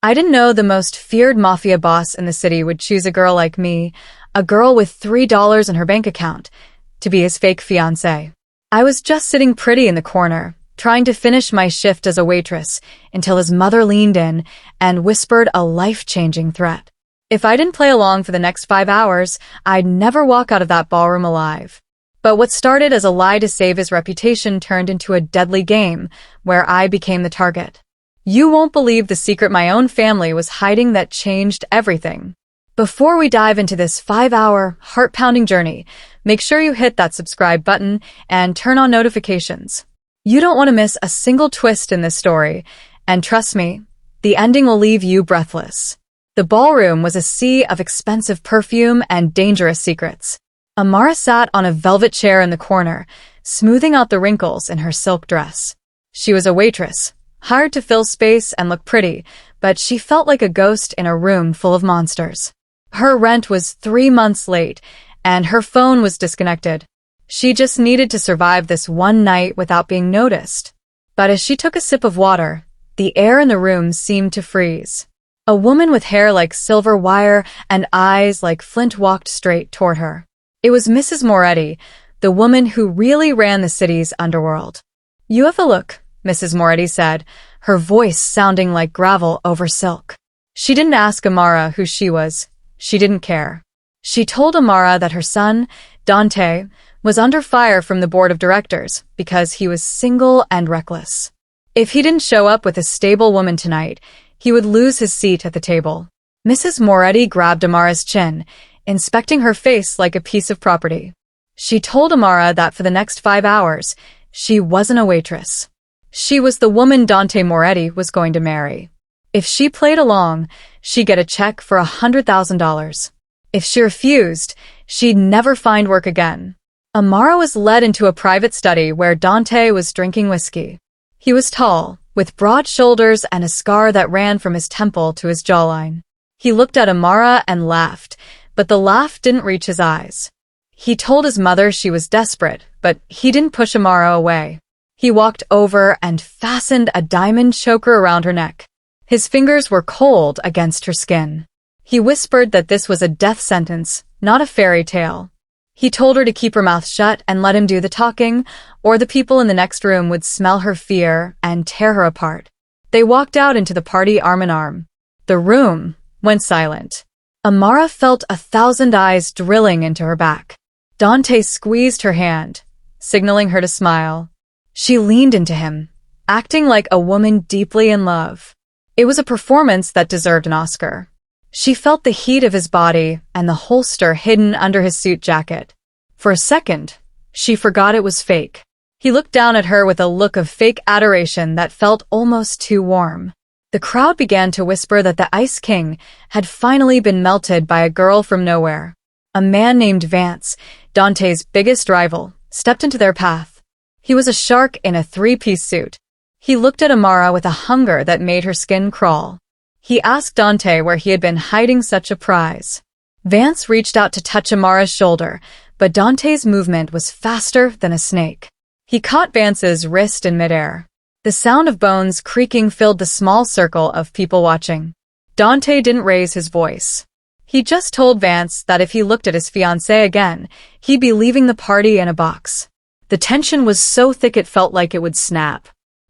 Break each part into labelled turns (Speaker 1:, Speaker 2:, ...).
Speaker 1: I didn't know the most feared mafia boss in the city would choose a girl like me, a girl with $3 in her bank account, to be his fake fiancée. I was just sitting pretty in the corner, trying to finish my shift as a waitress, until his mother leaned in and whispered a life-changing threat. If I didn't play along for the next 5 hours, I'd never walk out of that ballroom alive. But what started as a lie to save his reputation turned into a deadly game, where I became the target. You won't believe the secret my own family was hiding that changed everything. Before we dive into this 5-hour, heart-pounding journey, make sure you hit that subscribe button and turn on notifications. You don't want to miss a single twist in this story, and trust me, the ending will leave you breathless. The ballroom was a sea of expensive perfume and dangerous secrets. Amara sat on a velvet chair in the corner, smoothing out the wrinkles in her silk dress. She was a waitress, hired to fill space and look pretty, but she felt like a ghost in a room full of monsters. Her rent was 3 months late, and her phone was disconnected. She just needed to survive this one night without being noticed. But as she took a sip of water, the air in the room seemed to freeze. A woman with hair like silver wire and eyes like flint walked straight toward her. It was Mrs. Moretti, the woman who really ran the city's underworld. "You have a look," Mrs. Moretti said, her voice sounding like gravel over silk. She didn't ask Amara who she was. She didn't care. She told Amara that her son, Dante, was under fire from the board of directors because he was single and reckless. If he didn't show up with a stable woman tonight, he would lose his seat at the table. Mrs. Moretti grabbed Amara's chin, inspecting her face like a piece of property. She told Amara that for the next 5 hours, she wasn't a waitress. She was the woman Dante Moretti was going to marry. If she played along, she'd get a check for $100,000. If she refused, she'd never find work again. Amara was led into a private study where Dante was drinking whiskey. He was tall, with broad shoulders and a scar that ran from his temple to his jawline. He looked at Amara and laughed, but the laugh didn't reach his eyes. He told his mother she was desperate, but he didn't push Amara away. He walked over and fastened a diamond choker around her neck. His fingers were cold against her skin. He whispered that this was a death sentence, not a fairy tale. He told her to keep her mouth shut and let him do the talking, or the people in the next room would smell her fear and tear her apart. They walked out into the party arm in arm. The room went silent. Amara felt 1,000 eyes drilling into her back. Dante squeezed her hand, signaling her to smile. She leaned into him, acting like a woman deeply in love. It was a performance that deserved an Oscar. She felt the heat of his body and the holster hidden under his suit jacket. For a second, she forgot it was fake. He looked down at her with a look of fake adoration that felt almost too warm. The crowd began to whisper that the Ice King had finally been melted by a girl from nowhere. A man named Vance, Dante's biggest rival, stepped into their path. He was a shark in a 3-piece suit. He looked at Amara with a hunger that made her skin crawl. He asked Dante where he had been hiding such a prize. Vance reached out to touch Amara's shoulder, but Dante's movement was faster than a snake. He caught Vance's wrist in midair. The sound of bones creaking filled the small circle of people watching. Dante didn't raise his voice. He just told Vance that if he looked at his fiancée again, he'd be leaving the party in a box. The tension was so thick it felt like it would snap.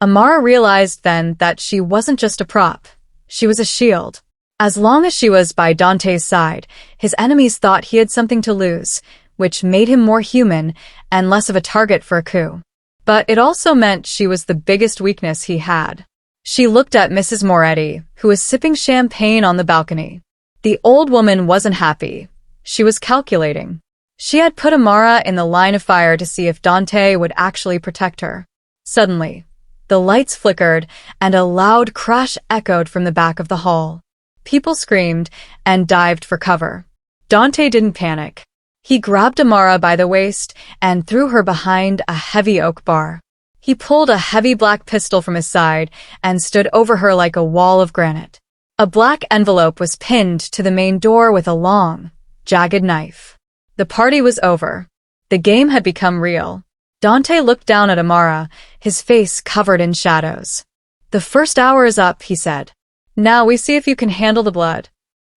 Speaker 1: Amara realized then that she wasn't just a prop. She was a shield. As long as she was by Dante's side, his enemies thought he had something to lose, which made him more human and less of a target for a coup. But it also meant she was the biggest weakness he had. She looked at Mrs. Moretti, who was sipping champagne on the balcony. The old woman wasn't happy. She was calculating. She had put Amara in the line of fire to see if Dante would actually protect her. Suddenly, the lights flickered, and a loud crash echoed from the back of the hall. People screamed and dived for cover. Dante didn't panic. He grabbed Amara by the waist and threw her behind a heavy oak bar. He pulled a heavy black pistol from his side and stood over her like a wall of granite. A black envelope was pinned to the main door with a long, jagged knife. The party was over. The game had become real. Dante looked down at Amara, his face covered in shadows. "The first hour is up," he said. Now we see if you can handle the blood."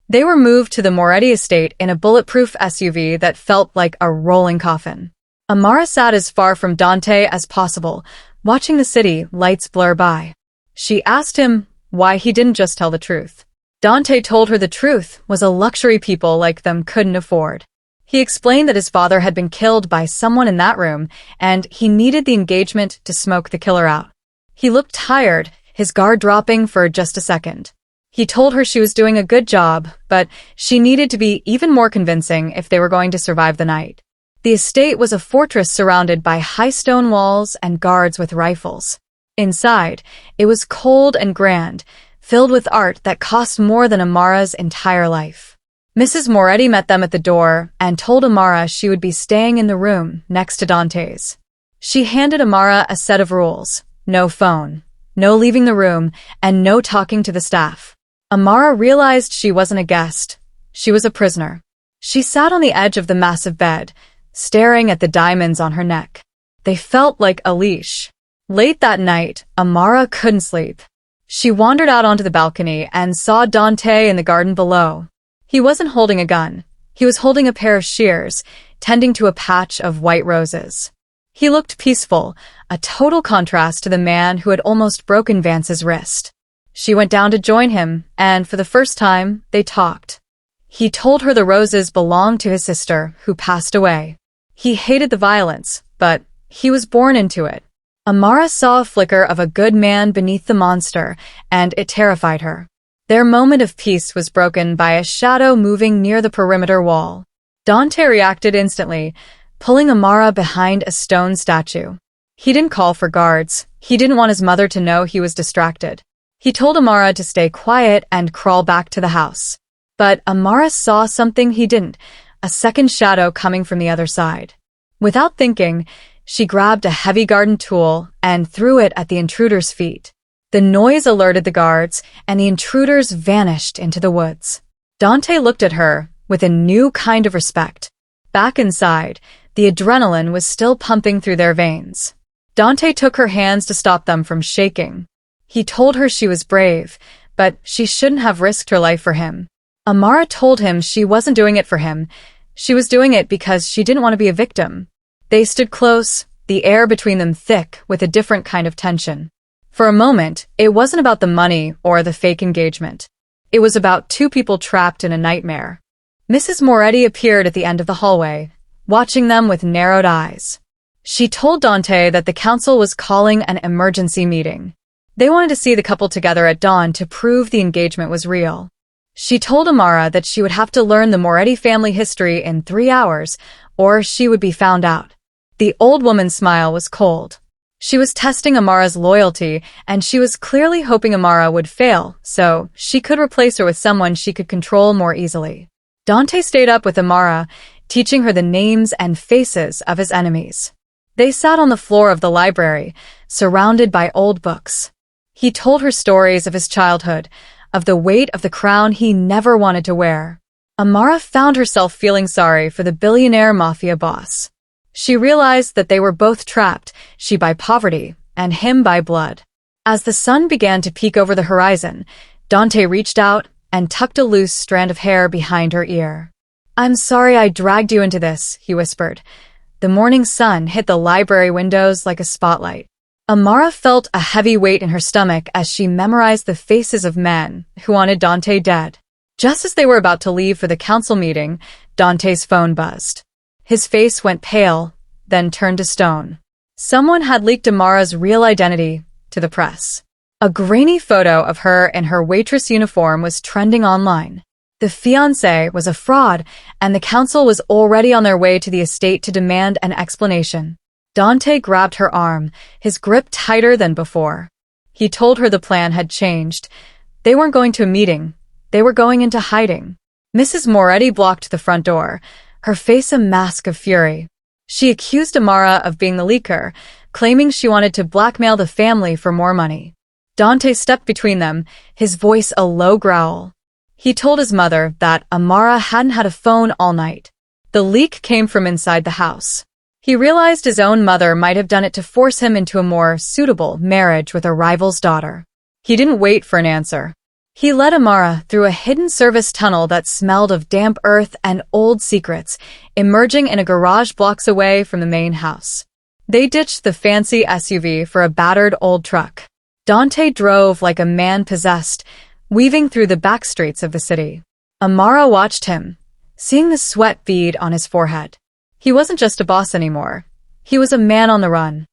Speaker 1: They were moved to the Moretti estate in a bulletproof SUV that felt like a rolling coffin. Amara sat as far from Dante as possible, watching the city lights blur by. She asked him why he didn't just tell the truth. Dante told her the truth was a luxury people like them couldn't afford. He explained that his father had been killed by someone in that room, and he needed the engagement to smoke the killer out. He looked tired, his guard dropping for just a second. He told her she was doing a good job, but she needed to be even more convincing if they were going to survive the night. The estate was a fortress surrounded by high stone walls and guards with rifles. Inside, it was cold and grand, filled with art that cost more than Amara's entire life. Mrs. Moretti met them at the door and told Amara she would be staying in the room next to Dante's. She handed Amara a set of rules: no phone, no leaving the room, and no talking to the staff. Amara realized she wasn't a guest. She was a prisoner. She sat on the edge of the massive bed, staring at the diamonds on her neck. They felt like a leash. Late that night, Amara couldn't sleep. She wandered out onto the balcony and saw Dante in the garden below. He wasn't holding a gun. He was holding a pair of shears, tending to a patch of white roses. He looked peaceful, a total contrast to the man who had almost broken Vance's wrist. She went down to join him, and for the first time, they talked. He told her the roses belonged to his sister, who passed away. He hated the violence, but he was born into it. Amara saw a flicker of a good man beneath the monster, and it terrified her. Their moment of peace was broken by a shadow moving near the perimeter wall. Dante reacted instantly, pulling Amara behind a stone statue. He didn't call for guards. He didn't want his mother to know he was distracted. He told Amara to stay quiet and crawl back to the house. But Amara saw something he didn't, a second shadow coming from the other side. Without thinking, she grabbed a heavy garden tool and threw it at the intruder's feet. The noise alerted the guards, and the intruders vanished into the woods. Dante looked at her with a new kind of respect. Back inside, the adrenaline was still pumping through their veins. Dante took her hands to stop them from shaking. He told her she was brave, but she shouldn't have risked her life for him. Amara told him she wasn't doing it for him. She was doing it because she didn't want to be a victim. They stood close, the air between them thick with a different kind of tension. For a moment, it wasn't about the money or the fake engagement. It was about two people trapped in a nightmare. Mrs. Moretti appeared at the end of the hallway, watching them with narrowed eyes. She told Dante that the council was calling an emergency meeting. They wanted to see the couple together at dawn to prove the engagement was real. She told Amara that she would have to learn the Moretti family history in 3 hours, or she would be found out. The old woman's smile was cold. She was testing Amara's loyalty, and she was clearly hoping Amara would fail, so she could replace her with someone she could control more easily. Dante stayed up with Amara, teaching her the names and faces of his enemies. They sat on the floor of the library, surrounded by old books. He told her stories of his childhood, of the weight of the crown he never wanted to wear. Amara found herself feeling sorry for the billionaire mafia boss. She realized that they were both trapped, she by poverty, and him by blood. As the sun began to peek over the horizon, Dante reached out and tucked a loose strand of hair behind her ear. "I'm sorry I dragged you into this," he whispered. The morning sun hit the library windows like a spotlight. Amara felt a heavy weight in her stomach as she memorized the faces of men who wanted Dante dead. Just as they were about to leave for the council meeting, Dante's phone buzzed. His face went pale, then turned to stone. Someone had leaked Amara's real identity to the press. A grainy photo of her in her waitress uniform was trending online. The fiancée was a fraud, and the council was already on their way to the estate to demand an explanation. Dante grabbed her arm, his grip tighter than before. He told her the plan had changed. They weren't going to a meeting. They were going into hiding. Mrs. Moretti blocked the front door, her face a mask of fury. She accused Amara of being the leaker, claiming she wanted to blackmail the family for more money. Dante stepped between them, his voice a low growl. He told his mother that Amara hadn't had a phone all night. The leak came from inside the house. He realized his own mother might have done it to force him into a more suitable marriage with a rival's daughter. He didn't wait for an answer. He led Amara through a hidden service tunnel that smelled of damp earth and old secrets, emerging in a garage blocks away from the main house. They ditched the fancy SUV for a battered old truck. Dante drove like a man possessed, weaving through the back streets of the city. Amara watched him, seeing the sweat bead on his forehead. He wasn't just a boss anymore. He was a man on the run.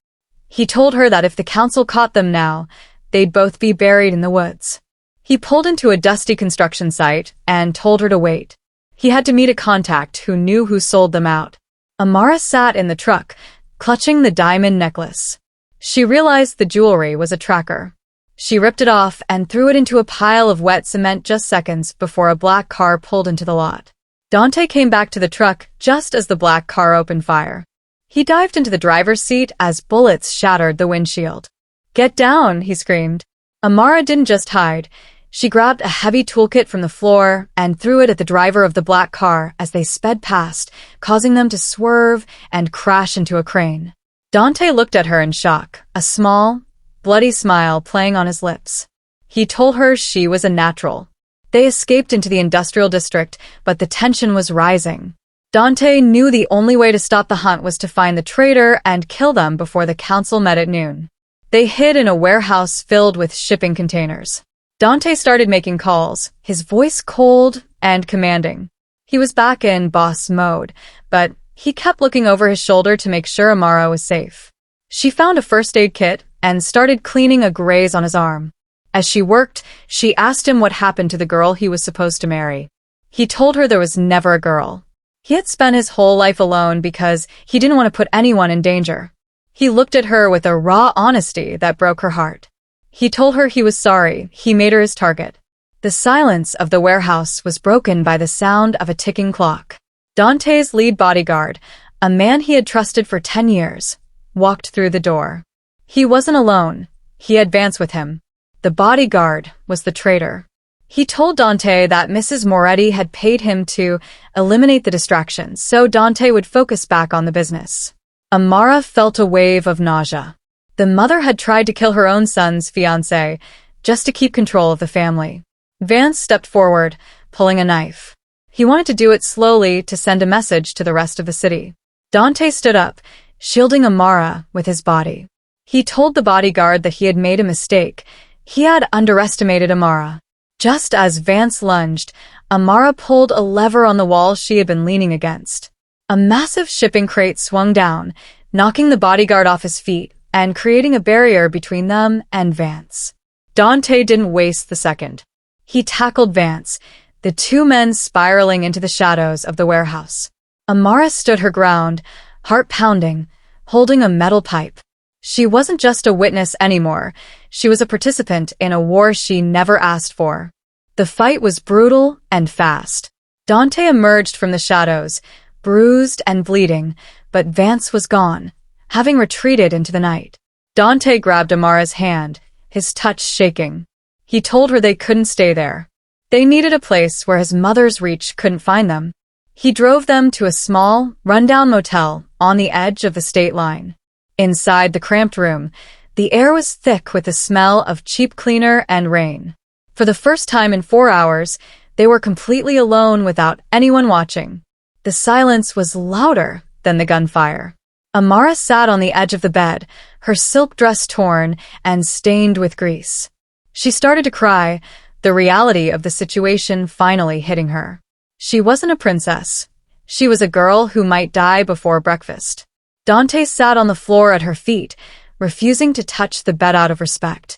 Speaker 1: He told her that if the council caught them now, they'd both be buried in the woods. He pulled into a dusty construction site and told her to wait. He had to meet a contact who knew who sold them out. Amara sat in the truck, clutching the diamond necklace. She realized the jewelry was a tracker. She ripped it off and threw it into a pile of wet cement just seconds before a black car pulled into the lot. Dante came back to the truck just as the black car opened fire. He dived into the driver's seat as bullets shattered the windshield. "Get down," he screamed. Amara didn't just hide. She grabbed a heavy toolkit from the floor and threw it at the driver of the black car as they sped past, causing them to swerve and crash into a crane. Dante looked at her in shock, a small, bloody smile playing on his lips. He told her she was a natural. They escaped into the industrial district, but the tension was rising. Dante knew the only way to stop the hunt was to find the traitor and kill them before the council met at noon. They hid in a warehouse filled with shipping containers. Dante started making calls, his voice cold and commanding. He was back in boss mode, but he kept looking over his shoulder to make sure Amara was safe. She found a first aid kit and started cleaning a graze on his arm. As she worked, she asked him what happened to the girl he was supposed to marry. He told her there was never a girl. He had spent his whole life alone because he didn't want to put anyone in danger. He looked at her with a raw honesty that broke her heart. He told her he was sorry he made her his target. The silence of the warehouse was broken by the sound of a ticking clock. Dante's lead bodyguard, a man he had trusted for 10 years, walked through the door. He wasn't alone. He had Vance with him. The bodyguard was the traitor. He told Dante that Mrs. Moretti had paid him to eliminate the distractions so Dante would focus back on the business. Amara felt a wave of nausea. The mother had tried to kill her own son's fiancée just to keep control of the family. Vance stepped forward, pulling a knife. He wanted to do it slowly to send a message to the rest of the city. Dante stood up, shielding Amara with his body. He told the bodyguard that he had made a mistake. He had underestimated Amara. Just as Vance lunged, Amara pulled a lever on the wall she had been leaning against. A massive shipping crate swung down, knocking the bodyguard off his feet and creating a barrier between them and Vance. Dante didn't waste the second. He tackled Vance, the two men spiraling into the shadows of the warehouse. Amara stood her ground, heart pounding, holding a metal pipe. She wasn't just a witness anymore. She was a participant in a war she never asked for. The fight was brutal and fast. Dante emerged from the shadows, bruised and bleeding, but Vance was gone, having retreated into the night. Dante grabbed Amara's hand, his touch shaking. He told her they couldn't stay there. They needed a place where his mother's reach couldn't find them. He drove them to a small, rundown motel on the edge of the state line. Inside the cramped room, the air was thick with the smell of cheap cleaner and rain. For the first time in 4 hours, they were completely alone without anyone watching. The silence was louder than the gunfire. Amara sat on the edge of the bed, her silk dress torn and stained with grease. She started to cry, the reality of the situation finally hitting her. She wasn't a princess. She was a girl who might die before breakfast. Dante sat on the floor at her feet, refusing to touch the bed out of respect.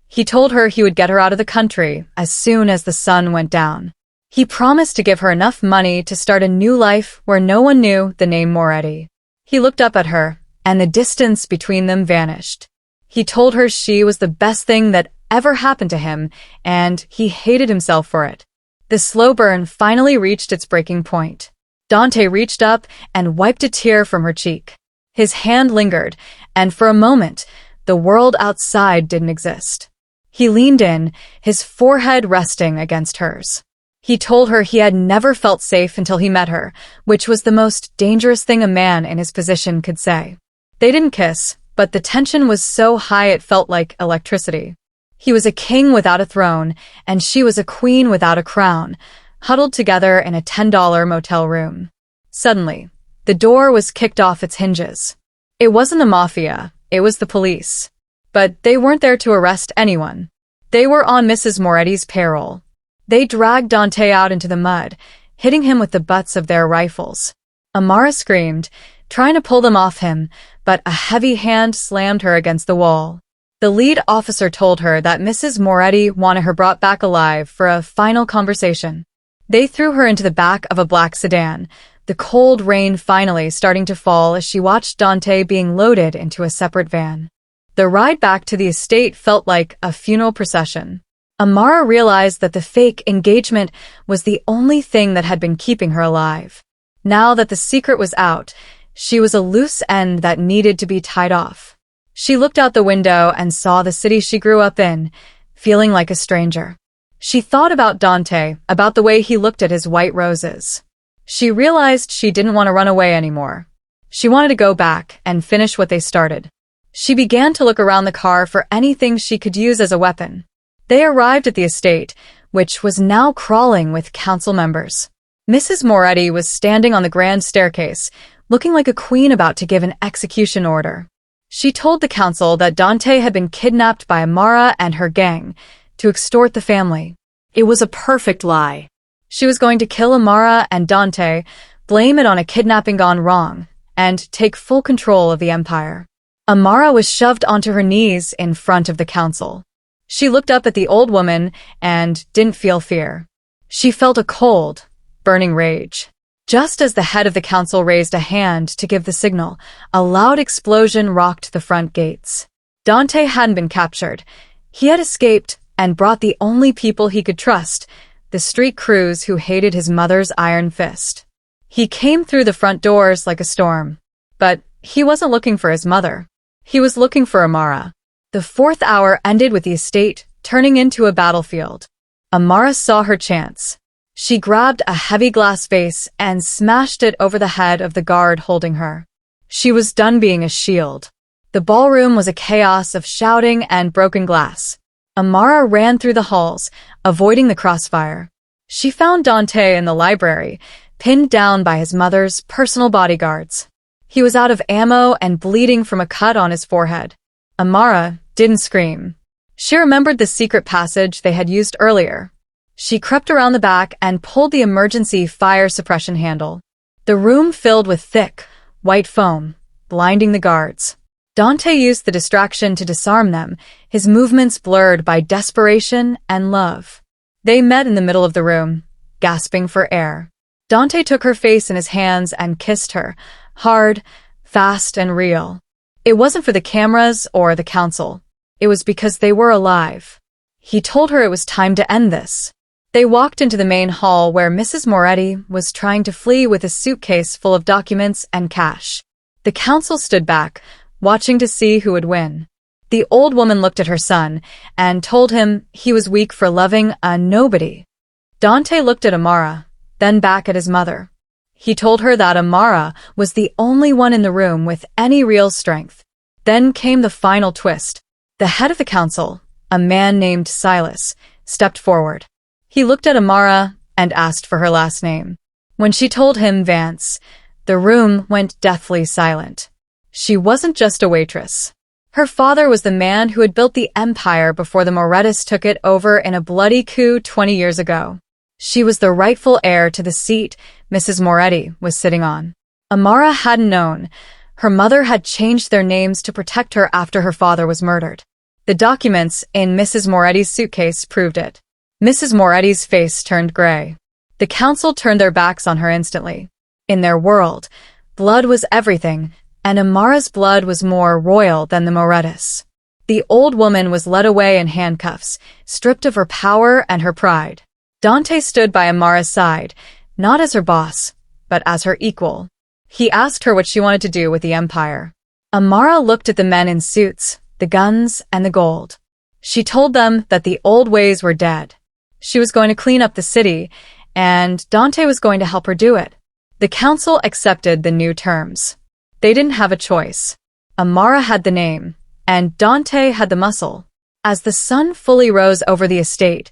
Speaker 1: He told her he would get her out of the country as soon as the sun went down. He promised to give her enough money to start a new life where no one knew the name Moretti. He looked up at her, and the distance between them vanished. He told her she was the best thing that ever happened to him, and he hated himself for it. The slow burn finally reached its breaking point. Dante reached up and wiped a tear from her cheek. His hand lingered, and for a moment, the world outside didn't exist. He leaned in, his forehead resting against hers. He told her he had never felt safe until he met her, which was the most dangerous thing a man in his position could say. They didn't kiss, but the tension was so high it felt like electricity. He was a king without a throne, and she was a queen without a crown, huddled together in a $10 motel room. Suddenly, the door was kicked off its hinges. It wasn't the mafia, it was the police. But they weren't there to arrest anyone. They were on Mrs. Moretti's payroll. They dragged Dante out into the mud, hitting him with the butts of their rifles. Amara screamed, trying to pull them off him, but a heavy hand slammed her against the wall. The lead officer told her that Mrs. Moretti wanted her brought back alive for a final conversation. They threw her into the back of a black sedan, the cold rain finally starting to fall as she watched Dante being loaded into a separate van. The ride back to the estate felt like a funeral procession. Amara realized that the fake engagement was the only thing that had been keeping her alive. Now that the secret was out, she was a loose end that needed to be tied off. She looked out the window and saw the city she grew up in, feeling like a stranger. She thought about Dante, about the way he looked at his white roses. She realized she didn't want to run away anymore. She wanted to go back and finish what they started. She began to look around the car for anything she could use as a weapon. They arrived at the estate, which was now crawling with council members. Mrs. Moretti was standing on the grand staircase, looking like a queen about to give an execution order. She told the council that Dante had been kidnapped by Amara and her gang to extort the family. It was a perfect lie. She was going to kill Amara and Dante, blame it on a kidnapping gone wrong, and take full control of the empire. Amara was shoved onto her knees in front of the council. She looked up at the old woman and didn't feel fear. She felt a cold, burning rage. Just as the head of the council raised a hand to give the signal, a loud explosion rocked the front gates. Dante hadn't been captured. He had escaped and brought the only people he could trust, the street crews who hated his mother's iron fist. He came through the front doors like a storm. But he wasn't looking for his mother. He was looking for Amara. The fourth hour ended with the estate turning into a battlefield. Amara saw her chance. She grabbed a heavy glass vase and smashed it over the head of the guard holding her. She was done being a shield. The ballroom was a chaos of shouting and broken glass. Amara ran through the halls, avoiding the crossfire. She found Dante in the library, pinned down by his mother's personal bodyguards. He was out of ammo and bleeding from a cut on his forehead. Amara didn't scream. She remembered the secret passage they had used earlier. She crept around the back and pulled the emergency fire suppression handle. The room filled with thick, white foam, blinding the guards. Dante used the distraction to disarm them, his movements blurred by desperation and love. They met in the middle of the room, gasping for air. Dante took her face in his hands and kissed her, hard, fast, and real. It wasn't for the cameras or the council. It was because they were alive. He told her it was time to end this. They walked into the main hall where Mrs. Moretti was trying to flee with a suitcase full of documents and cash. The council stood back, watching to see who would win. The old woman looked at her son and told him he was weak for loving a nobody. Dante looked at Amara, then back at his mother. He told her that Amara was the only one in the room with any real strength. Then came the final twist. The head of the council, a man named Silas, stepped forward. He looked at Amara and asked for her last name. When she told him Vance, the room went deathly silent. She wasn't just a waitress. Her father was the man who had built the empire before the Morettis took it over in a bloody coup 20 years ago. She was the rightful heir to the seat Mrs. Moretti was sitting on. Amara hadn't known. Her mother had changed their names to protect her after her father was murdered. The documents in Mrs. Moretti's suitcase proved it. Mrs. Moretti's face turned gray. The council turned their backs on her instantly. In their world, blood was everything, and Amara's blood was more royal than the Morettis. The old woman was led away in handcuffs, stripped of her power and her pride. Dante stood by Amara's side, not as her boss, but as her equal. He asked her what she wanted to do with the empire. Amara looked at the men in suits, the guns, and the gold. She told them that the old ways were dead. She was going to clean up the city, and Dante was going to help her do it. The council accepted the new terms. They didn't have a choice. Amara had the name, and Dante had the muscle. As the sun fully rose over the estate,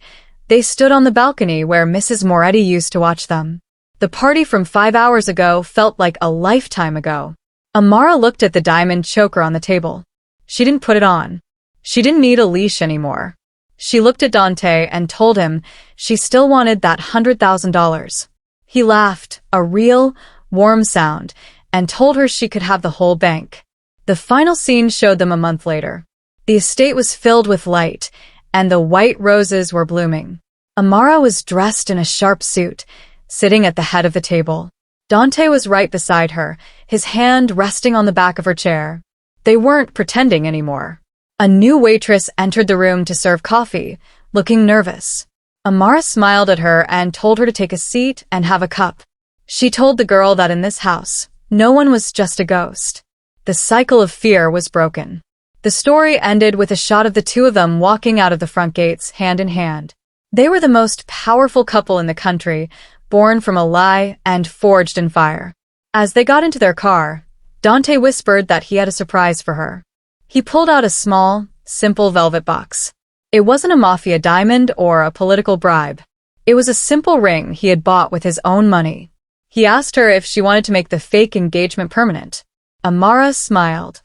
Speaker 1: they stood on the balcony where Mrs. Moretti used to watch them. The party from 5 hours ago felt like a lifetime ago. Amara looked at the diamond choker on the table. She didn't put it on. She didn't need a leash anymore. She looked at Dante and told him she still wanted that $100,000. He laughed, a real, warm sound, and told her she could have the whole bank. The final scene showed them a month later. The estate was filled with light, and the white roses were blooming. Amara was dressed in a sharp suit, sitting at the head of the table. Dante was right beside her, his hand resting on the back of her chair. They weren't pretending anymore. A new waitress entered the room to serve coffee, looking nervous. Amara smiled at her and told her to take a seat and have a cup. She told the girl that in this house, no one was just a ghost. The cycle of fear was broken. The story ended with a shot of the two of them walking out of the front gates, hand in hand. They were the most powerful couple in the country, born from a lie and forged in fire. As they got into their car, Dante whispered that he had a surprise for her. He pulled out a small, simple velvet box. It wasn't a mafia diamond or a political bribe. It was a simple ring he had bought with his own money. He asked her if she wanted to make the fake engagement permanent. Amara smiled.